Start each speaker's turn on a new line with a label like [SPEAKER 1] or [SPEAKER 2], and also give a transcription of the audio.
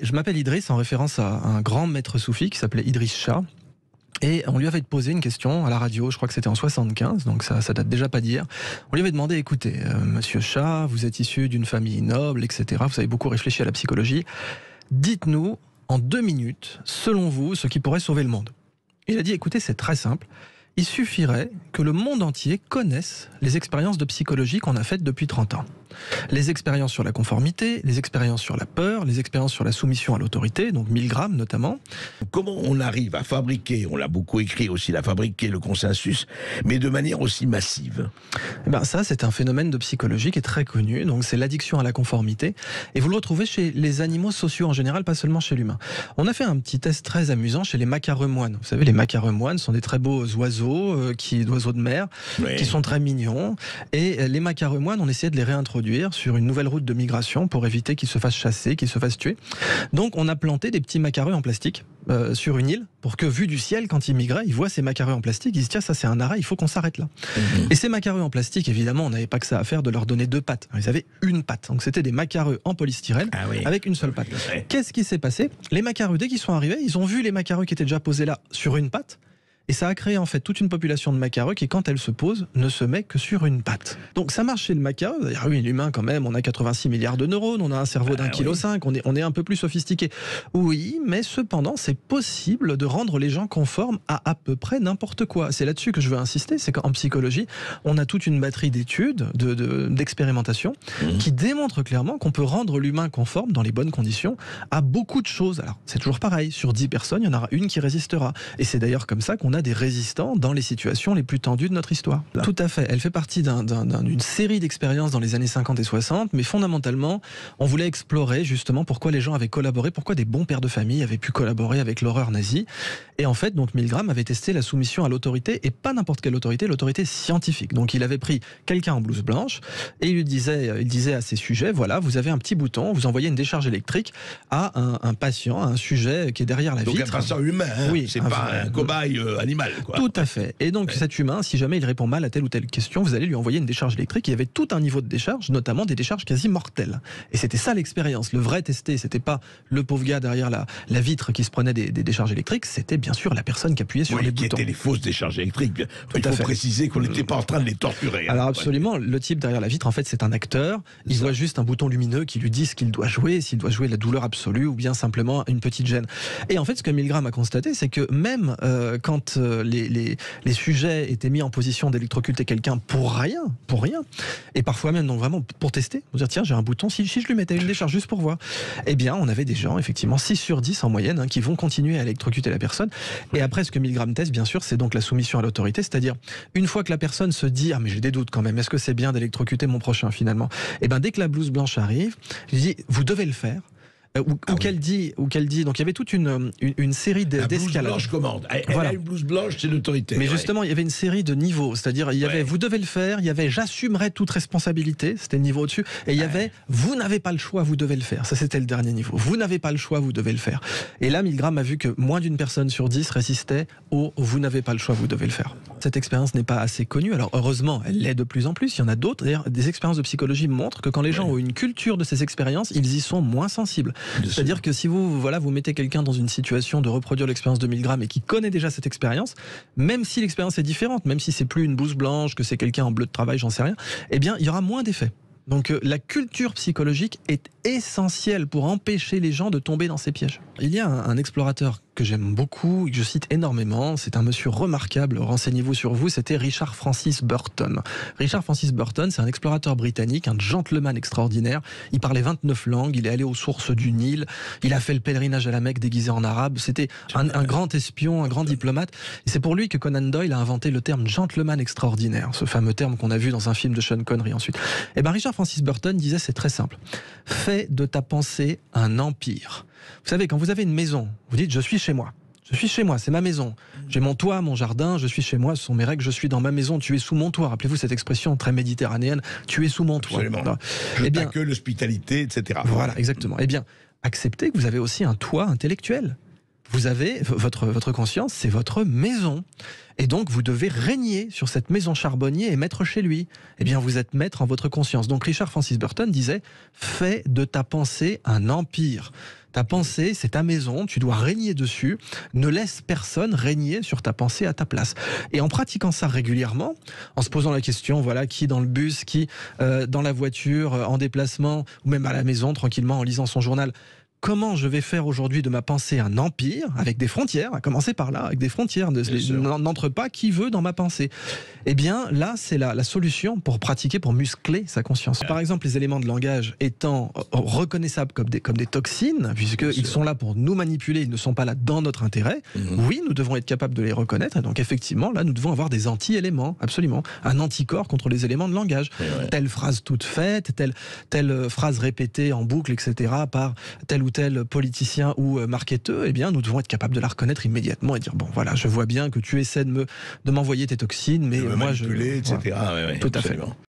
[SPEAKER 1] Je m'appelle Idriss en référence à un grand maître soufi qui s'appelait Idriss Shah. Et on lui avait posé une question à la radio, je crois que c'était en 75, donc ça date déjà pas d'hier. On lui avait demandé, écoutez, monsieur Shah, vous êtes issu d'une famille noble, etc. Vous avez beaucoup réfléchi à la psychologie. Dites-nous, en 2 minutes, selon vous, ce qui pourrait sauver le monde. Il a dit, écoutez, c'est très simple. Il suffirait que le monde entier connaisse les expériences de psychologie qu'on a faites depuis 30 ans. Les expériences sur la conformité, les expériences sur la peur, les expériences sur la soumission à l'autorité, donc Milgram notamment.
[SPEAKER 2] Comment on arrive à fabriquer, on l'a beaucoup écrit aussi, à fabriquer le consensus, mais de manière aussi massive?
[SPEAKER 1] Eh ben ça, c'est un phénomène de psychologie qui est très connu, donc c'est l'addiction à la conformité, et vous le retrouvez chez les animaux sociaux en général, pas seulement chez l'humain. On a fait un petit test très amusant chez les macareux moines. Vous savez, les macareux moines sont des très beaux oiseaux, d'oiseaux de mer, oui, qui sont très mignons, et les macareux moines, on essayait de les réintroduire sur une nouvelle route de migration pour éviter qu'ils se fassent chasser, qu'ils se fassent tuer. Donc on a planté des petits macareux en plastique sur une île pour que, vu du ciel, quand ils migraient, ils voient ces macareux en plastique, ils se disent tiens, ça c'est un arrêt, il faut qu'on s'arrête là. Et ces macareux en plastique, évidemment, on n'avait pas que ça à faire de leur donner 2 pattes. Ils avaient une patte. Donc c'était des macareux en polystyrène avec une seule patte. Qu'est-ce qui s'est passé? Les macareux, dès qu'ils sont arrivés, ils ont vu les macareux qui étaient déjà posés là sur une patte. Et ça a créé en fait toute une population de macareux qui, quand elle se pose, ne se met que sur une patte. Donc ça marche chez le macareux. D'ailleurs, oui, l'humain quand même, on a 86 milliards de neurones, on a un cerveau d'1,5 kg, on est un peu plus sophistiqué. Oui, mais cependant, c'est possible de rendre les gens conformes à peu près n'importe quoi. C'est là-dessus que je veux insister, c'est qu'en psychologie, on a toute une batterie d'études, d'expérimentations, qui démontrent clairement qu'on peut rendre l'humain conforme dans les bonnes conditions à beaucoup de choses. Alors, c'est toujours pareil, sur 10 personnes, il y en aura une qui résistera. Et c'est d'ailleurs comme ça qu'on a des résistants dans les situations les plus tendues de notre histoire. Là. Tout à fait. Elle fait partie d'une série d'expériences dans les années 50 et 60, mais fondamentalement, on voulait explorer justement pourquoi les gens avaient collaboré, pourquoi des bons pères de famille avaient pu collaborer avec l'horreur nazie. Et en fait, donc Milgram avait testé la soumission à l'autorité, et pas n'importe quelle autorité, l'autorité scientifique. Donc il avait pris quelqu'un en blouse blanche, et il disait à ses sujets, voilà, vous avez un petit bouton, vous envoyez une décharge électrique à un patient, à un sujet qui est derrière la vitre.
[SPEAKER 2] Donc un patient humain, hein, oui, c'est pas un cobaye animal. Quoi.
[SPEAKER 1] Tout à fait. Et donc cet humain, si jamais il répond mal à telle ou telle question, vous allez lui envoyer une décharge électrique. Il y avait tout un niveau de décharge, notamment des décharges quasi mortelles. Et c'était ça l'expérience. Le vrai testé, c'était pas le pauvre gars derrière la vitre qui se prenait des décharges électriques, c'était bien sûr la personne qui appuyait sur les boutons.
[SPEAKER 2] Qui étaient les fausses décharges électriques. Il faut préciser qu'on n'était pas en train de les torturer.
[SPEAKER 1] Alors absolument, le type derrière la vitre, en fait, c'est un acteur. Il voit juste un bouton lumineux qui lui dit ce qu'il doit jouer, s'il doit jouer la douleur absolue ou bien simplement une petite gêne. Et en fait, ce que Milgram a constaté, c'est que même quand les sujets étaient mis en position d'électrocuter quelqu'un pour rien, et parfois même donc vraiment pour tester, pour dire tiens j'ai un bouton, si je lui mettais une décharge juste pour voir, eh bien on avait des gens effectivement 6 sur 10 en moyenne qui vont continuer à électrocuter la personne. Et après ce que Milgram teste bien sûr c'est donc la soumission à l'autorité, c'est-à-dire une fois que la personne se dit ah mais j'ai des doutes quand même, est-ce que c'est bien d'électrocuter mon prochain finalement, et bien dès que la blouse blanche arrive, je dis vous devez le faire. Ou qu'elle dit, donc il y avait toute une série d'escalades.
[SPEAKER 2] La blouse blanche commande. Elle a une blouse blanche, c'est l'autorité.
[SPEAKER 1] Mais justement, il y avait une série de niveaux, c'est-à-dire il y avait vous devez le faire, il y avait j'assumerai toute responsabilité, c'était le niveau au-dessus, et il y avait vous n'avez pas le choix, vous devez le faire. Ça c'était le dernier niveau. Vous n'avez pas le choix, vous devez le faire. Et là, Milgram a vu que moins d'une personne sur 10 résistait au vous n'avez pas le choix, vous devez le faire. Cette expérience n'est pas assez connue. Alors heureusement, elle l'est de plus en plus. Il y en a d'autres. D'ailleurs, des expériences de psychologie montrent que quand les gens ont une culture de ces expériences, ils y sont moins sensibles. C'est-à-dire que si vous mettez quelqu'un dans une situation de reproduire l'expérience de Milgram et qui connaît déjà cette expérience, même si l'expérience est différente, même si c'est plus une blouse blanche, que c'est quelqu'un en bleu de travail, j'en sais rien, eh bien, il y aura moins d'effets. Donc la culture psychologique est essentielle pour empêcher les gens de tomber dans ces pièges. Il y a un explorateur que j'aime beaucoup, que je cite énormément, c'est un monsieur remarquable, renseignez-vous sur vous, c'était Richard Francis Burton. Richard Francis Burton, c'est un explorateur britannique, un gentleman extraordinaire, il parlait 29 langues, il est allé aux sources du Nil, il a fait le pèlerinage à la Mecque déguisé en arabe, c'était un grand espion, un grand diplomate, et c'est pour lui que Conan Doyle a inventé le terme gentleman extraordinaire, ce fameux terme qu'on a vu dans un film de Sean Connery ensuite. Et bien Richard Francis Burton disait c'est très simple, fais de ta pensée un empire. Vous savez, quand vous avez une maison, vous dites je suis chez moi. Je suis chez moi, c'est ma maison. J'ai mon toit, mon jardin, je suis chez moi, ce sont mes règles, je suis dans ma maison, tu es sous mon toit. Rappelez-vous cette expression très méditerranéenne, tu es sous mon toit.
[SPEAKER 2] Absolument.
[SPEAKER 1] Eh bien,
[SPEAKER 2] que l'hospitalité, etc.
[SPEAKER 1] Voilà, exactement. Eh bien, acceptez que vous avez aussi un toit intellectuel. Vous avez votre conscience, c'est votre maison. Et donc, vous devez régner sur cette maison charbonnier et maître chez lui. Eh bien, vous êtes maître en votre conscience. Donc, Richard Francis Burton disait « Fais de ta pensée un empire ». Ta pensée, c'est ta maison, tu dois régner dessus. Ne laisse personne régner sur ta pensée à ta place. Et en pratiquant ça régulièrement, en se posant la question, voilà, qui dans le bus, qui dans la voiture, en déplacement, ou même à la maison, tranquillement, en lisant son journal, comment je vais faire aujourd'hui de ma pensée un empire, avec des frontières, à commencer par là, avec des frontières, n'entre pas qui veut dans ma pensée. Eh bien, là, c'est la solution pour pratiquer, pour muscler sa conscience. Par exemple, les éléments de langage étant reconnaissables comme des toxines, puisqu'ils sont là pour nous manipuler, ils ne sont pas là dans notre intérêt, oui, nous devons être capables de les reconnaître, et donc effectivement, là, nous devons avoir des anti-éléments, absolument, un anticorps contre les éléments de langage. Telle phrase toute faite, telle phrase répétée en boucle, etc., par tel ou tel politicien ou marketeur, eh bien, nous devons être capables de la reconnaître immédiatement et dire, bon, voilà, je vois bien que tu essaies de m'envoyer tes toxines, mais moi,
[SPEAKER 2] etc.
[SPEAKER 1] Voilà.
[SPEAKER 2] Ouais,
[SPEAKER 1] Tout à
[SPEAKER 2] absolument.
[SPEAKER 1] fait.